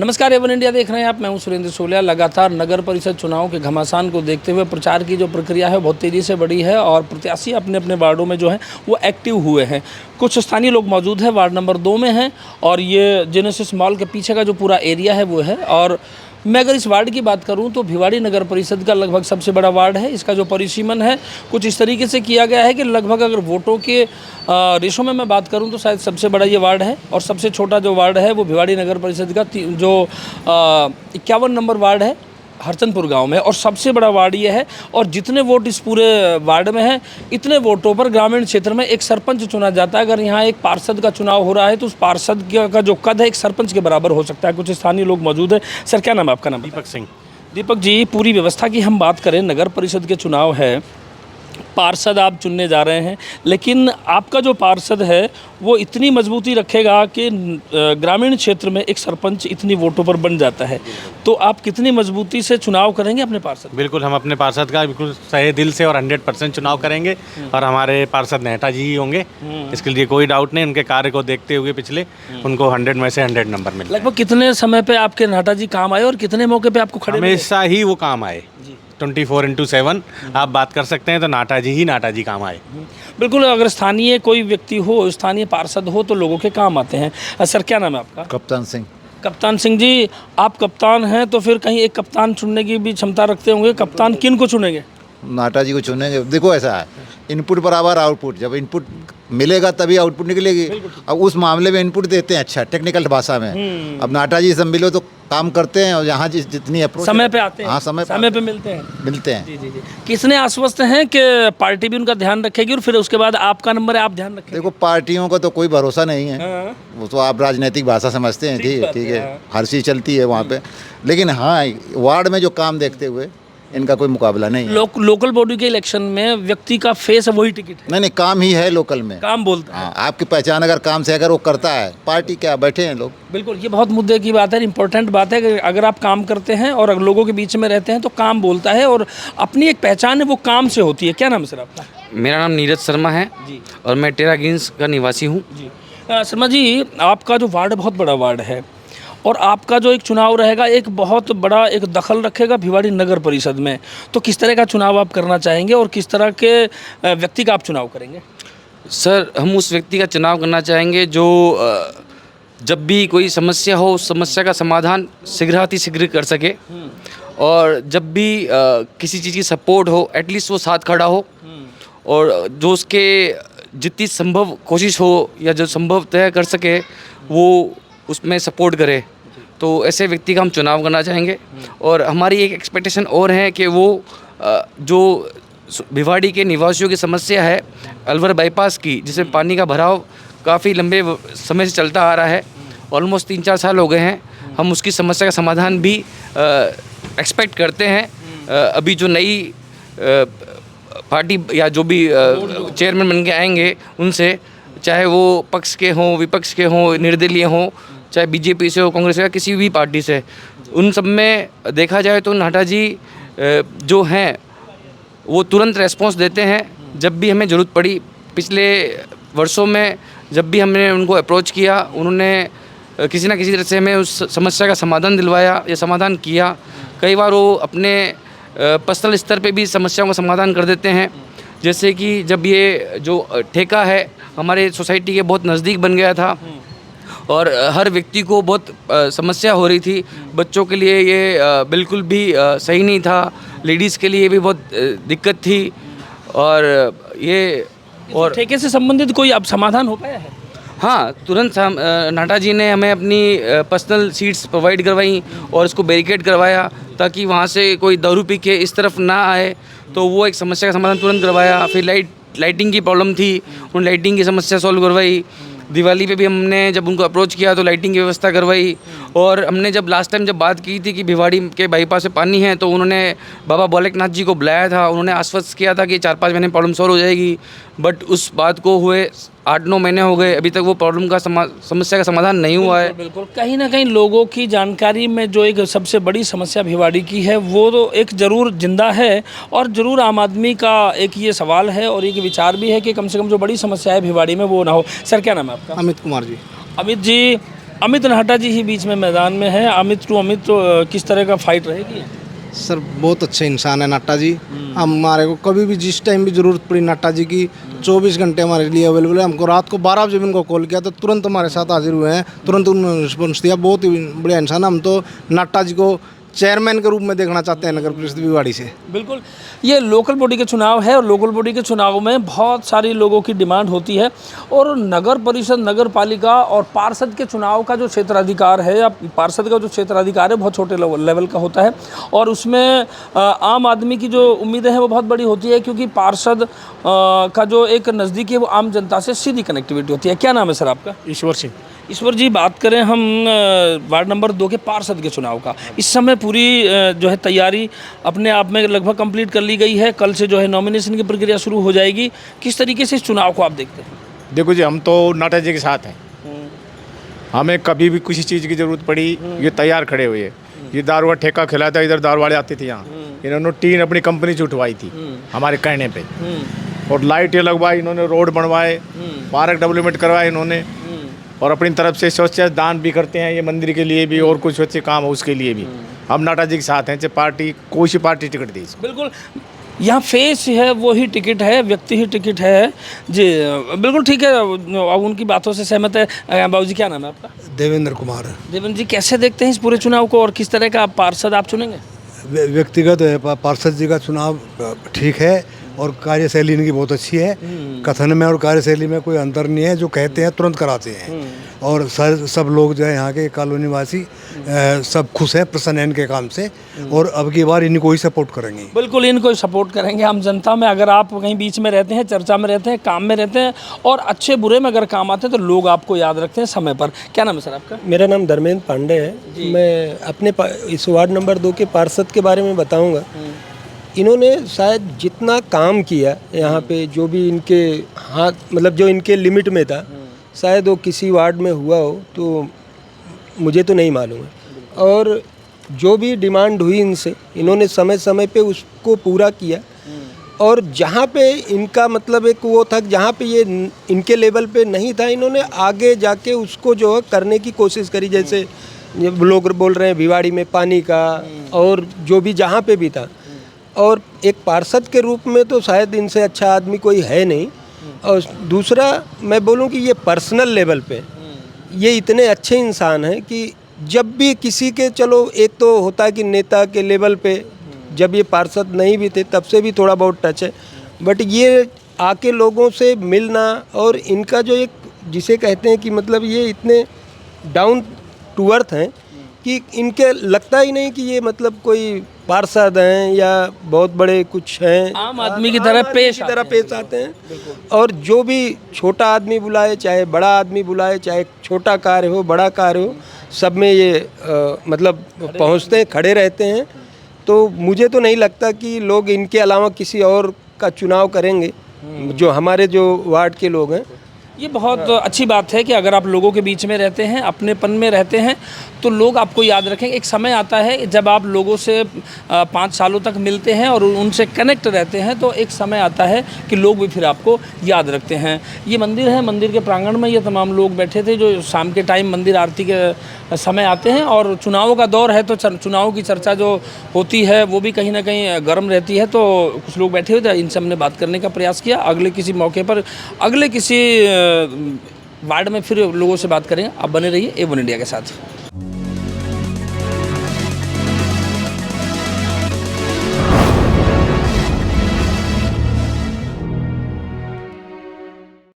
नमस्कार, Avon India देख रहे हैं आप। मैं हूं सुरेंद्र सोलिया। लगातार नगर परिषद चुनाव के घमासान को देखते हुए प्रचार की जो प्रक्रिया है बहुत तेज़ी से बढ़ी है और प्रत्याशी अपने अपने वार्डों में जो है वो एक्टिव हुए हैं। कुछ स्थानीय लोग मौजूद हैं, वार्ड नंबर 2 में हैं और ये जेनेसिस मॉल के पीछे का जो पूरा एरिया है वो है। और मैं अगर इस वार्ड की बात करूं तो भिवाड़ी नगर परिषद का लगभग सबसे बड़ा वार्ड है। इसका जो परिसीमन है कुछ इस तरीके से किया गया है कि लगभग अगर वोटों के रेशो में मैं बात करूं तो शायद सबसे बड़ा ये वार्ड है और सबसे छोटा जो वार्ड है वो भिवाड़ी नगर परिषद का जो 51 नंबर वार्ड है हरचंदपुर गांव में, और सबसे बड़ा वार्ड ये है। और जितने वोट इस पूरे वार्ड में हैं इतने वोटों पर ग्रामीण क्षेत्र में एक सरपंच चुना जाता है। अगर यहाँ एक पार्षद का चुनाव हो रहा है तो उस पार्षद का जो कद है एक सरपंच के बराबर हो सकता है। कुछ स्थानीय लोग मौजूद हैं। सर, क्या नाम है आपका? नाम दीपक सिंह। दीपक जी, पूरी व्यवस्था की हम बात करें, नगर परिषद के चुनाव है, पार्षद आप चुनने जा रहे हैं, लेकिन आपका जो पार्षद है वो इतनी मजबूती रखेगा कि ग्रामीण क्षेत्र में एक सरपंच इतनी वोटों पर बन जाता है, तो आप कितनी मजबूती से चुनाव करेंगे अपने पार्षद? बिल्कुल, हम अपने पार्षद का बिल्कुल सही दिल से और 100% चुनाव करेंगे और हमारे पार्षद नेता जी ही होंगे। इसके लिए कोई डाउट नहीं। उनके कार्य को देखते हुए पिछले उनको 100 में से 100 नंबर मिले। लगभग कितने समय पे आपके नाटा जी काम आए और कितने मौके पे आपको खड़े मिले? हमेशा ही वो काम आए। 24/7 आप बात कर सकते हैं तो नाटा जी काम आए। बिल्कुल, अगर स्थानीय कोई व्यक्ति हो, स्थानीय पार्षद हो तो लोगों के काम आते हैं। सर, क्या नाम है आपका? कप्तान सिंह। कप्तान सिंह जी, आप कप्तान हैं तो फिर कहीं एक कप्तान चुनने की भी क्षमता रखते होंगे। कप्तान किन को चुनेंगे? नाटा जी को चुनेंगे। देखो, ऐसा है, इनपुट बराबर आउटपुट। जब इनपुट मिलेगा तभी आउटपुट निकलेगी। अब उस मामले में इनपुट देते हैं अच्छा टेक्निकल भाषा में। अब नाटा जी से मिलो तो काम करते हैं और यहाँ जितनी अप्रोच समय पे आते हैं। हाँ, समय पे मिलते हैं। जी। किसने आश्वस्त हैं कि पार्टी भी उनका ध्यान रखेगी और फिर उसके बाद आपका नंबर है, आप ध्यान रखेंगे? देखो, पार्टियों का तो कोई भरोसा नहीं है। हाँ। वो तो आप राजनीतिक भाषा समझते हैं। ठीक है, हाँ। हर चीज़ चलती है वहाँ पे। लेकिन हाँ, वार्ड में जो काम देखते हुए इनका कोई मुकाबला नहीं है। लोकल बॉडी के इलेक्शन में व्यक्ति का फेस वही टिकट है। नहीं, काम ही है लोकल में। काम बोलता है। हाँ, आपकी पहचान अगर काम से अगर वो करता है, पार्टी क्या बैठे हैं लोग। बिल्कुल, ये बहुत मुद्दे की बात है, इंपॉर्टेंट बात है कि अगर आप काम करते हैं और लोगों के बीच में रहते हैं तो काम बोलता है और अपनी एक पहचान है वो काम से होती है। क्या नाम है सर आपका? मेरा नाम नीरज शर्मा है जी। और मैं टेरागिंस का निवासी हूँ। जी। शर्मा जी, आपका जो वार्ड बहुत बड़ा वार्ड है और आपका जो एक चुनाव रहेगा एक बहुत बड़ा एक दखल रखेगा भिवाड़ी नगर परिषद में, तो किस तरह का चुनाव आप करना चाहेंगे और किस तरह के व्यक्ति का आप चुनाव करेंगे? सर, हम उस व्यक्ति का चुनाव करना चाहेंगे जो जब भी कोई समस्या हो उस समस्या का समाधान शीघ्र कर सके, और जब भी किसी चीज़ की सपोर्ट हो एटलीस्ट वो साथ खड़ा हो, और जो उसके जितनी संभव कोशिश हो या जो संभव तय कर सके वो उसमें सपोर्ट करे। तो ऐसे व्यक्ति का हम चुनाव करना चाहेंगे। और हमारी एक एक्सपेक्टेशन और है कि वो जो भिवाड़ी के निवासियों की समस्या है अलवर बाईपास की, जिसमें पानी का भराव काफ़ी लंबे समय से चलता आ रहा है, ऑलमोस्ट 3-4 साल हो गए हैं, हम उसकी समस्या का समाधान भी एक्सपेक्ट करते हैं। अभी जो नई पार्टी या जो भी चेयरमैन बन के आएंगे उनसे, चाहे वो पक्ष के हों, विपक्ष के हों, निर्दलीय हों, चाहे बीजेपी से हो, कांग्रेस से, किसी भी पार्टी से, उन सब में देखा जाए तो नाटा जी जो हैं वो तुरंत रेस्पॉन्स देते हैं जब भी हमें ज़रूरत पड़ी। पिछले वर्षों में जब भी हमने उनको अप्रोच किया, उन्होंने किसी न किसी तरह से हमें उस समस्या का समाधान दिलवाया या समाधान किया। कई बार वो अपने पर्सनल स्तर पे भी समस्याओं का समाधान कर देते हैं। जैसे कि जब ये जो ठेका है हमारे सोसाइटी के बहुत नज़दीक बन गया था और हर व्यक्ति को बहुत समस्या हो रही थी। बच्चों के लिए ये बिल्कुल भी सही नहीं था, लेडीज़ के लिए भी बहुत दिक्कत थी, और ये और ठेके से संबंधित कोई अब समाधान हो पाया है? हाँ, तुरंत नाटा जी ने हमें अपनी पर्सनल सीट्स प्रोवाइड करवाई और इसको बैरिकेड करवाया ताकि वहाँ से कोई दारू पी के इस तरफ ना आए, तो वो एक समस्या का समाधान तुरंत करवाया। फिर लाइटिंग की प्रॉब्लम थी, उन लाइटिंग की समस्या सॉल्व करवाई। दिवाली पे भी हमने जब उनको अप्रोच किया तो लाइटिंग की व्यवस्था करवाई। और हमने जब लास्ट टाइम जब बात की थी कि भिवाड़ी के बाईपास से पानी है, तो उन्होंने बाबा बालकनाथ जी को बुलाया था। उन्होंने आश्वस्त किया था कि 4-5 महीने प्रॉब्लम सॉल्व हो जाएगी, बट उस बात को हुए 8-9 महीने हो गए, अभी तक वो प्रॉब्लम का समस्या का समाधान नहीं हुआ है। बिल्कुल, कहीं ना कहीं लोगों की जानकारी में जो एक सबसे बड़ी समस्या भिवाड़ी की है वो तो एक ज़रूर जिंदा है, और ज़रूर आम आदमी का एक ये सवाल है और एक विचार भी है कि कम से कम जो बड़ी समस्या है भिवाड़ी में वो ना हो। सर, क्या नाम है आपका? अमित कुमार जी। अमित जी, अमित नाहटा जी ही बीच में मैदान में है। अमित टू अमित तो किस तरह का फाइट रहेगी? सर बहुत अच्छे इंसान है नाटा जी। हमारे को कभी भी जिस टाइम भी ज़रूरत पड़ी नाटा जी की 24 घंटे हमारे लिए अवेलेबल है। हमको रात को 12 बजे भी उनको कॉल किया तो तुरंत हमारे साथ हाजिर हुए हैं, तुरंत उन्होंने रिस्पॉन्स दिया। बहुत ही बढ़िया इंसान है। हम तो नाटा जी को चेयरमैन के रूप में देखना चाहते हैं नगर परिषद भिवाड़ी से। बिल्कुल, ये लोकल बॉडी के चुनाव है और लोकल बॉडी के चुनाव में बहुत सारी लोगों की डिमांड होती है और नगर परिषद, नगर पालिका और पार्षद के चुनाव का जो क्षेत्राधिकार है या पार्षद का जो क्षेत्राधिकार है बहुत छोटे लेवल का होता है और उसमें आम आदमी की जो उम्मीदें हैं वो बहुत बड़ी होती है क्योंकि पार्षद का जो एक नज़दीकी है वो आम जनता से सीधी कनेक्टिविटी होती है। क्या नाम है सर आपका? ईश्वर सिंह। ईश्वर जी, बात करें हम वार्ड नंबर 2 के पार्षद के चुनाव का, इस समय पूरी जो है तैयारी अपने आप में लगभग कंप्लीट कर ली गई है। कल से जो है नॉमिनेशन की प्रक्रिया शुरू हो जाएगी। किस तरीके से इस चुनाव को आप देखते हैं? देखो जी, हम तो नाटा जी के साथ हैं। हमें कभी भी किसी चीज़ की ज़रूरत पड़ी ये तैयार खड़े हुए। ये दारू का ठेका खिलाया था, इधर दारू वाले आते थे यहाँ, इन्होंने टीन अपनी कंपनी से उठवाई थी हमारे कहने पे और लाइटें लगवाई इन्होंने, रोड बनवाए, पार्क डेवलपमेंट करवाए इन्होंने और अपनी तरफ से स्वच्छ दान भी करते हैं ये मंदिर के लिए भी और कुछ स्वच्छ काम है उसके लिए भी। हम नाटा जी के साथ हैं, चाहे पार्टी कोई सी पार्टी टिकट दी। बिल्कुल, यहाँ फेस है वो ही टिकट है, व्यक्ति ही टिकट है जी। बिल्कुल ठीक है, अब उनकी बातों से सहमत है। बाबू जी, क्या नाम है आपका? देवेंद्र कुमार। देवेंद्र जी, कैसे देखते हैं इस पूरे चुनाव को और किस तरह का पार्षद आप चुनेंगे? व्यक्तिगत पार्षद जी का चुनाव ठीक है और कार्यशैली इनकी बहुत अच्छी है। कथन में और कार्यशैली में कोई अंतर नहीं है, जो कहते हैं तुरंत कराते हैं और सब लोग जो है यहाँ के कॉलोनी वासी सब खुश हैं, प्रसन्न हैं इनके काम से और अब की बार इनको ही सपोर्ट करेंगे। बिल्कुल, इनको सपोर्ट करेंगे हम जनता में। अगर आप कहीं बीच में रहते हैं, चर्चा में रहते हैं, काम में रहते हैं और अच्छे बुरे में अगर काम आते हैं तो लोग आपको याद रखते हैं समय पर। क्या नाम है सर आपका? मेरा नाम धर्मेंद्र पांडे है। मैं अपने इस वार्ड नंबर 2 के पार्षद के बारे में बताऊंगा। इन्होंने शायद जितना काम किया यहाँ पे, जो भी इनके हाथ मतलब जो इनके लिमिट में था, शायद वो किसी वार्ड में हुआ हो तो मुझे तो नहीं मालूम है। और जो भी डिमांड हुई इनसे, इन्होंने समय समय पे उसको पूरा किया और जहाँ पे इनका मतलब एक वो था, जहाँ पे ये इनके लेवल पे नहीं था, इन्होंने आगे जाके उसको जो है करने की कोशिश करी। जैसे लोग बोल रहे हैं भिवाड़ी में पानी का और जो भी जहाँ पे भी था। और एक पार्षद के रूप में तो शायद इनसे अच्छा आदमी कोई है नहीं। और दूसरा मैं बोलूं कि ये पर्सनल लेवल पे ये इतने अच्छे इंसान हैं कि जब भी किसी के, चलो एक तो होता है कि नेता के लेवल पे जब ये पार्षद नहीं भी थे तब से भी थोड़ा बहुत टच है, बट ये आके लोगों से मिलना और इनका जो एक जिसे कहते हैं कि मतलब ये इतने डाउन टू अर्थ हैं कि इनके लगता ही नहीं कि ये मतलब कोई पार्षद हैं या बहुत बड़े कुछ हैं, आम आदमी की तरह पेश आते हैं। और जो भी छोटा आदमी बुलाए, चाहे बड़ा आदमी बुलाए, चाहे छोटा कार्य हो बड़ा कार्य हो, सब में ये मतलब पहुंचते हैं, खड़े रहते हैं। तो मुझे तो नहीं लगता कि लोग इनके अलावा किसी और का चुनाव करेंगे, जो हमारे जो वार्ड के लोग हैं। ये बहुत अच्छी बात है कि अगर आप लोगों के बीच में रहते हैं, अपनेपन में रहते हैं, तो लोग आपको याद रखेंगे। एक समय आता है जब आप लोगों से 5 सालों तक मिलते हैं और उनसे कनेक्ट रहते हैं, तो एक समय आता है कि लोग भी फिर आपको याद रखते हैं। ये मंदिर है, मंदिर के प्रांगण में ये तमाम लोग बैठे थे जो शाम के टाइम मंदिर आरती के समय आते हैं और चुनावों का दौर है तो चुनाव की चर्चा जो होती है वो भी कहीं ना कहीं गर्म रहती है। तो कुछ लोग बैठे हुए थे, इनसे हमने बात करने का प्रयास किया। अगले किसी मौके पर, अगले किसी वार्ड में फिर लोगों से बात करेंगे। आप बने रहिए A1 इंडिया के साथ।